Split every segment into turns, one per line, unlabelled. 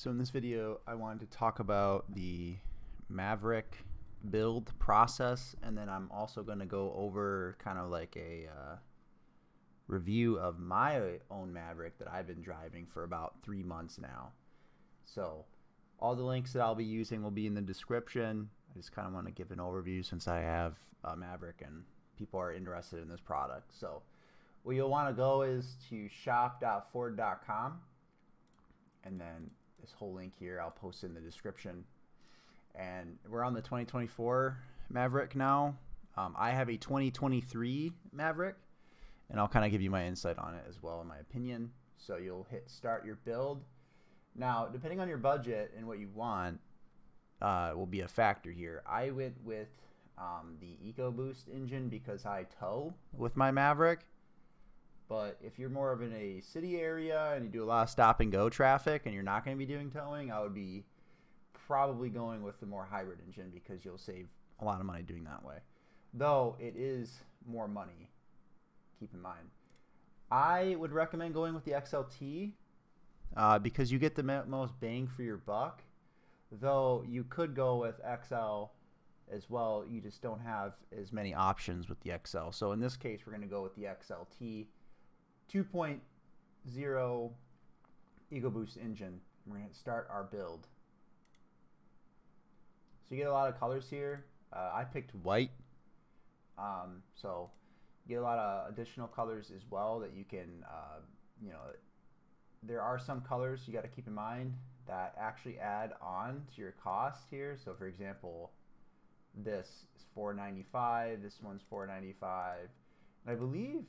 So in this video, I wanted to talk about the Maverick build process, and then I'm also going to go over kind of like a review of my own Maverick that I've been driving for about 3 months now. So all the links that I'll be using will be in the description. I just kind of want to give an overview since I have a Maverick and people are interested in this product. So where you'll want to go is to shop.ford.com, and then this whole link here I'll post in the description. And we're on the 2024 Maverick now. I have a 2023 Maverick, and I'll kind of give you my insight on it as well, in my opinion. So you'll hit start your build. Now, depending on your budget and what you want, will be a factor here. I went with the EcoBoost engine because I tow with my Maverick. But if you're more of in a city area and you do a lot of stop and go traffic and you're not going to be doing towing, I would be probably going with the more hybrid engine because you'll save a lot of money doing that way. Though it is more money, keep in mind. I would recommend going with the XLT because you get the most bang for your buck. Though you could go with XL as well, you just don't have as many options with the XL. So in this case, we're going to go with the XLT 2.0 EcoBoost engine. We're going to start our build. So you get a lot of colors here. I picked white. So you get a lot of additional colors as well that you can, there are some colors you got to keep in mind that actually add on to your cost here. So for example, this is $4.95. This one's $4.95. And I believe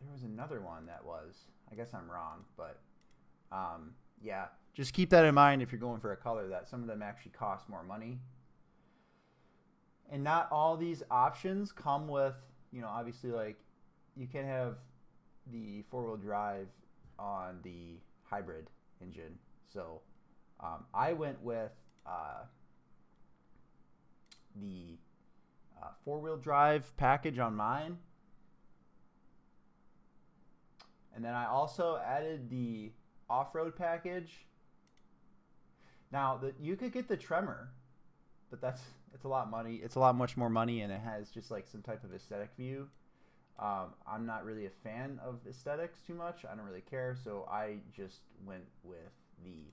there was another one that was. I guess I'm wrong, but yeah, just keep that in mind if you're going for a color that some of them actually cost more money. And not all these options come with, obviously, like you can have the four-wheel drive on the hybrid engine. So I went with the four-wheel drive package on mine. And then I also added the off-road package. Now, you could get the Tremor, but it's a lot of money. It's a lot much more money, and it has just like some type of aesthetic view. I'm not really a fan of aesthetics too much. I don't really care, so I just went with the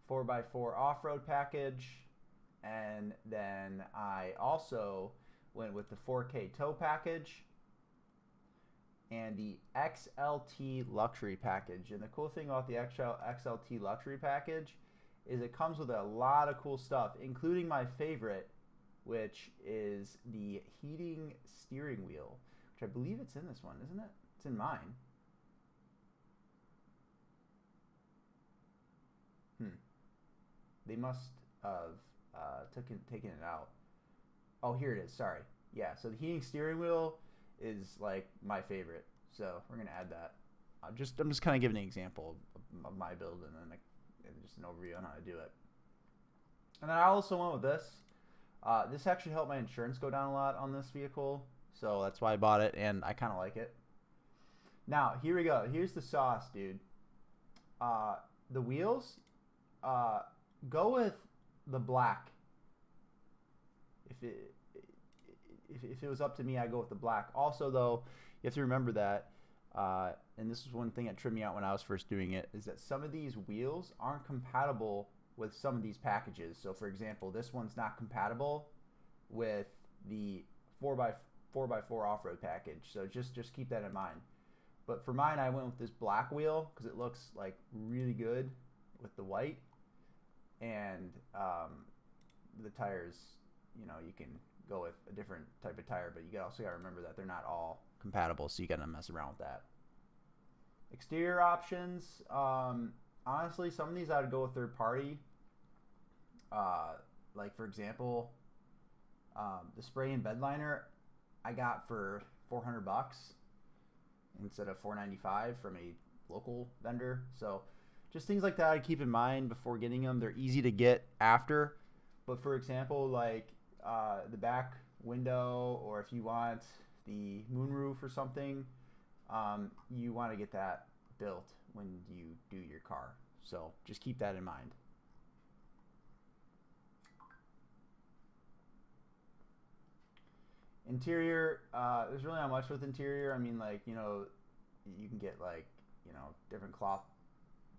4x4 off-road package, and then I also went with the 4K tow package and the XLT luxury package. And the cool thing about the XLT luxury package is it comes with a lot of cool stuff, including my favorite, which is the heating steering wheel, which I believe it's in this one, isn't it? It's in mine. They must have taken it out. Oh, here it is. Sorry. Yeah, so the heating steering wheel is like my favorite. So we're going to add that. I'm just kind of giving an example of my build and then just an overview on how to do it. And then I also went with this. This actually helped my insurance go down a lot on this vehicle. So that's why I bought it, and I kind of like it. Now, here we go. Here's the sauce, dude. The wheels, go with the black. If it was up to me, I'd go with the black. Also, though, you have to remember that, and this is one thing that tripped me out when I was first doing it, is that some of these wheels aren't compatible with some of these packages. So, for example, this one's not compatible with the 4x4 off-road package. So just keep that in mind. But for mine, I went with this black wheel because it looks like really good with the white. And the tires, you can go with a different type of tire, but you also got to remember that they're not all compatible, so you got to mess around with that. Exterior options, honestly, some of these I'd go with third party. Like for example, the spray and bed liner I got for $400 instead of $4.95 from a local vendor. So just things like that I'd keep in mind before getting them. They're easy to get after, but for example, like the back window, or if you want the moonroof or something, you want to get that built when you do your car. So just keep that in mind. Interior, there's really not much with interior. I mean, like, you know, you can get like, you know, different cloth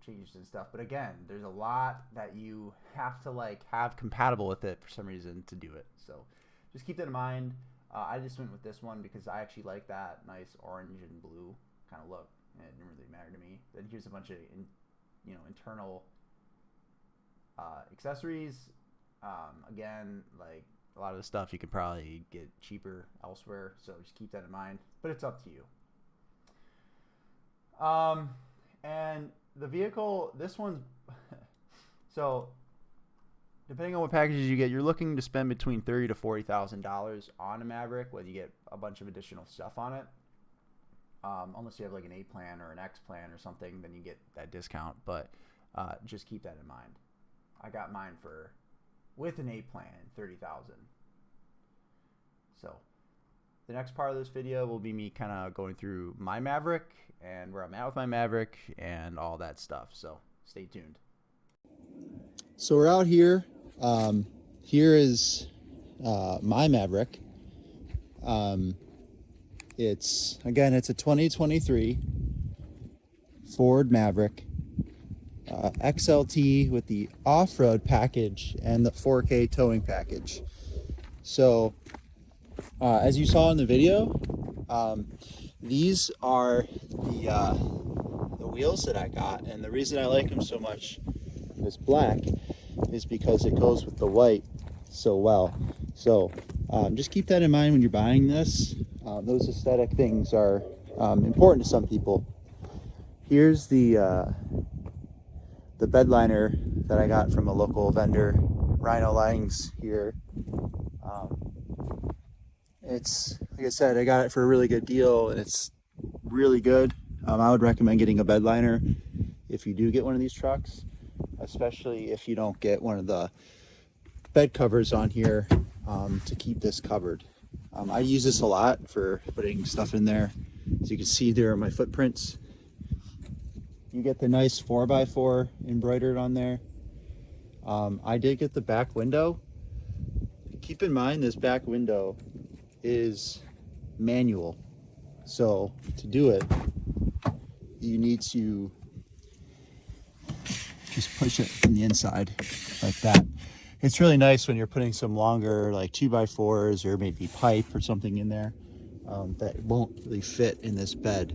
changes and stuff. But again, there's a lot that you have to like have compatible with it for some reason to do it. So just keep that in mind. I just went with this one because I actually like that nice orange and blue kind of look. And it didn't really matter to me. Then here's a bunch of, internal accessories. Again, like a lot of the stuff you could probably get cheaper elsewhere. So just keep that in mind. But it's up to you. And the vehicle, this one's so depending on what packages you get, you're looking to spend between $30,000 to $40,000 on a Maverick when you get a bunch of additional stuff on it. Unless you have like an A plan or an X plan or something, then you get that discount. But just keep that in mind. I got mine for with an A plan, $30,000. So the next part of this video will be me kind of going through my Maverick and where I'm at with my Maverick and all that stuff. So stay tuned.
So we're out here. Here is my Maverick. It's a 2023 Ford Maverick XLT with the off-road package and the 4K towing package. So as you saw in the video, these are the wheels that I got, and the reason I like them so much, this black, is because it goes with the white so well. So just keep that in mind when you're buying this. Those aesthetic things are important to some people. Here's the bed liner that I got from a local vendor, Rhino Linings here. It's, like I said, I got it for a really good deal, and it's really good. I would recommend getting a bed liner if you do get one of these trucks, especially if you don't get one of the bed covers on here to keep this covered. I use this a lot for putting stuff in there. As you can see, there are my footprints. You get the nice 4x4 embroidered on there. I did get the back window. Keep in mind, this back window is manual. So to do it, you need to just push it from the inside like that. It's really nice when you're putting some longer like 2x4s or maybe pipe or something in there that won't really fit in this bed.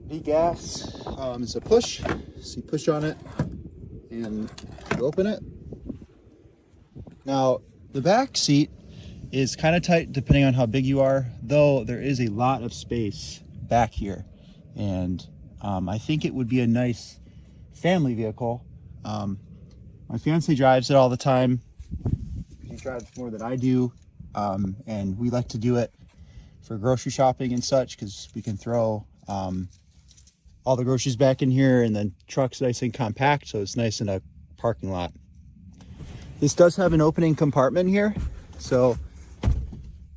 The gas is a push. So you push on it and you open it. Now the back seat is kind of tight depending on how big you are, though there is a lot of space back here, and I think it would be a nice family vehicle. My fiance drives it all the time. He drives more than I do, and we like to do it for grocery shopping and such, because we can throw all the groceries back in here, and then truck's nice and compact, so it's nice in a parking lot. This does have an opening compartment here, so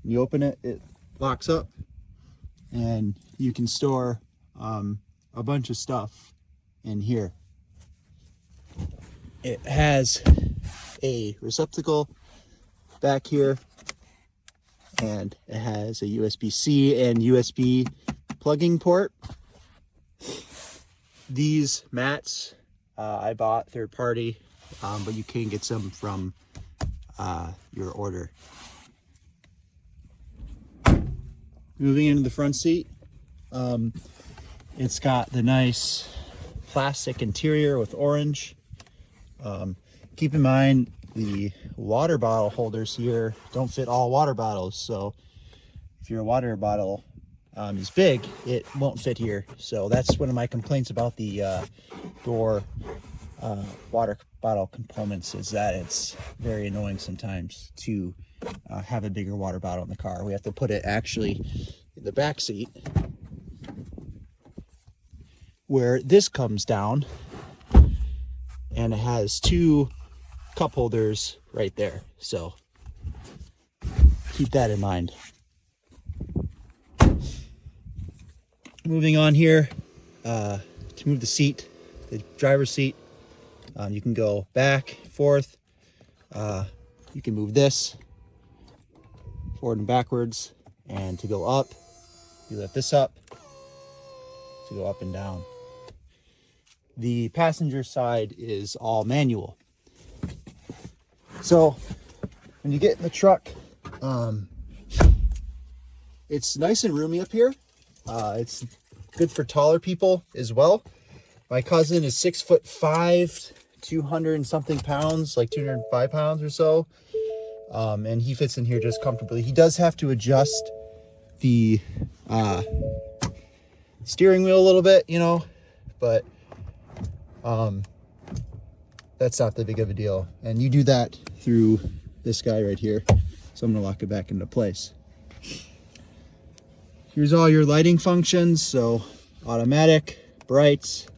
you open it, it locks up, and you can store a bunch of stuff in here. It has a receptacle back here, and it has a USB-C and USB plugging port. These mats I bought third party, but you can get some from your order. Moving into the front seat, it's got the nice plastic interior with orange. Keep in mind, the water bottle holders here don't fit all water bottles, so if your water bottle is big, it won't fit here. So that's one of my complaints about the door water bottle components, is that it's very annoying sometimes to have a bigger water bottle in the car. We have to put it actually in the back seat where this comes down, and it has two cup holders right there. So keep that in mind. Moving on here, to move the seat, the driver's seat, you can go back, forth. You can move this. forward and backwards. And to go up, you lift this up to go up and down. The passenger side is all manual. So when you get in the truck, it's nice and roomy up here. It's good for taller people as well. My cousin is 6'5", 200 and something pounds, like 205 pounds or so. And he fits in here just comfortably. He does have to adjust the steering wheel a little bit, you know, but that's not that big of a deal. And you do that through this guy right here. So I'm gonna lock it back into place. Here's all your lighting functions. So automatic, brights,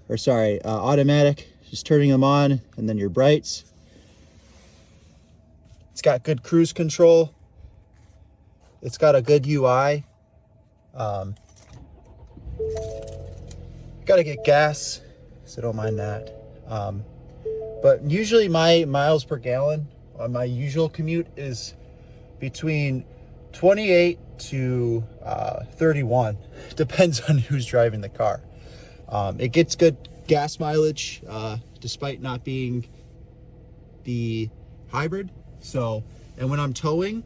or sorry, automatic, just turning them on, and then your brights. It's got good cruise control. It's got a good UI. Gotta get gas, so don't mind that. But usually my miles per gallon on my usual commute is between 28 to 31. Depends on who's driving the car. It gets good gas mileage despite not being the hybrid. So, and when I'm towing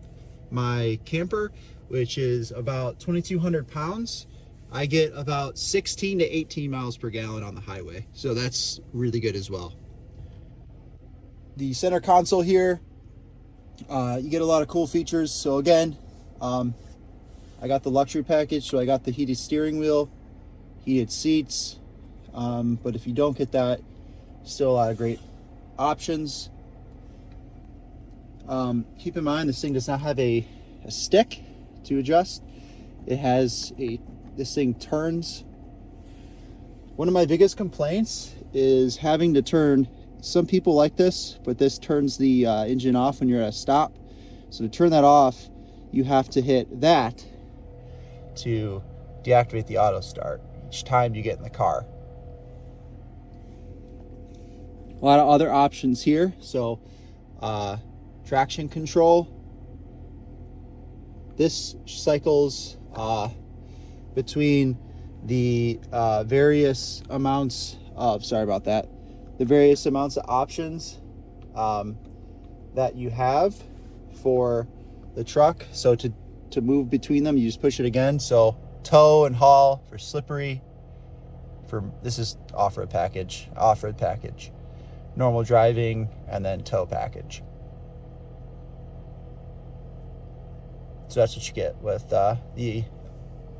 my camper, which is about 2,200 pounds, I get about 16 to 18 miles per gallon on the highway. So that's really good as well. The center console here, you get a lot of cool features. So again, I got the luxury package, so I got the heated steering wheel, heated seats, but if you don't get that, still a lot of great options. Keep in mind, this thing does not have a stick to adjust. It has this thing turns. One of my biggest complaints is having to turn. Some people like this, but this turns the engine off when you're at a stop. So to turn that off, you have to hit that to deactivate the auto start each time you get in the car. A lot of other options here. So traction control. This cycles between the various amounts of, the various amounts of options that you have for the truck. So to move between them, you just push it again. So tow and haul for slippery, this is off-road package, normal driving, and then tow package. So that's what you get with the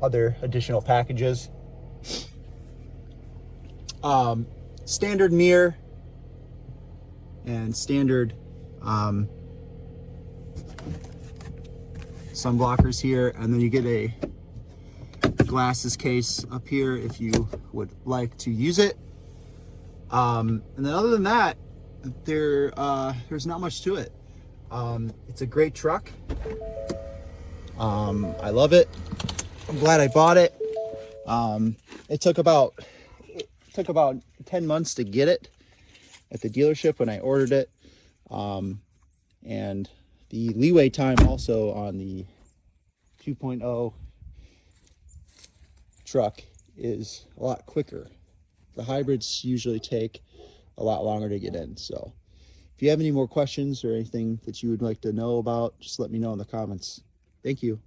other additional packages. Standard mirror and standard sun blockers here, and then you get a glasses case up here if you would like to use it. And then other than that, there's not much to it. It's a great truck. I love it. I'm glad I bought it. It took about 10 months to get it at the dealership when I ordered it. And the leeway time also on the 2.0 truck is a lot quicker. The hybrids usually take a lot longer to get in. So if you have any more questions or anything that you would like to know about, just let me know in the comments. Thank you.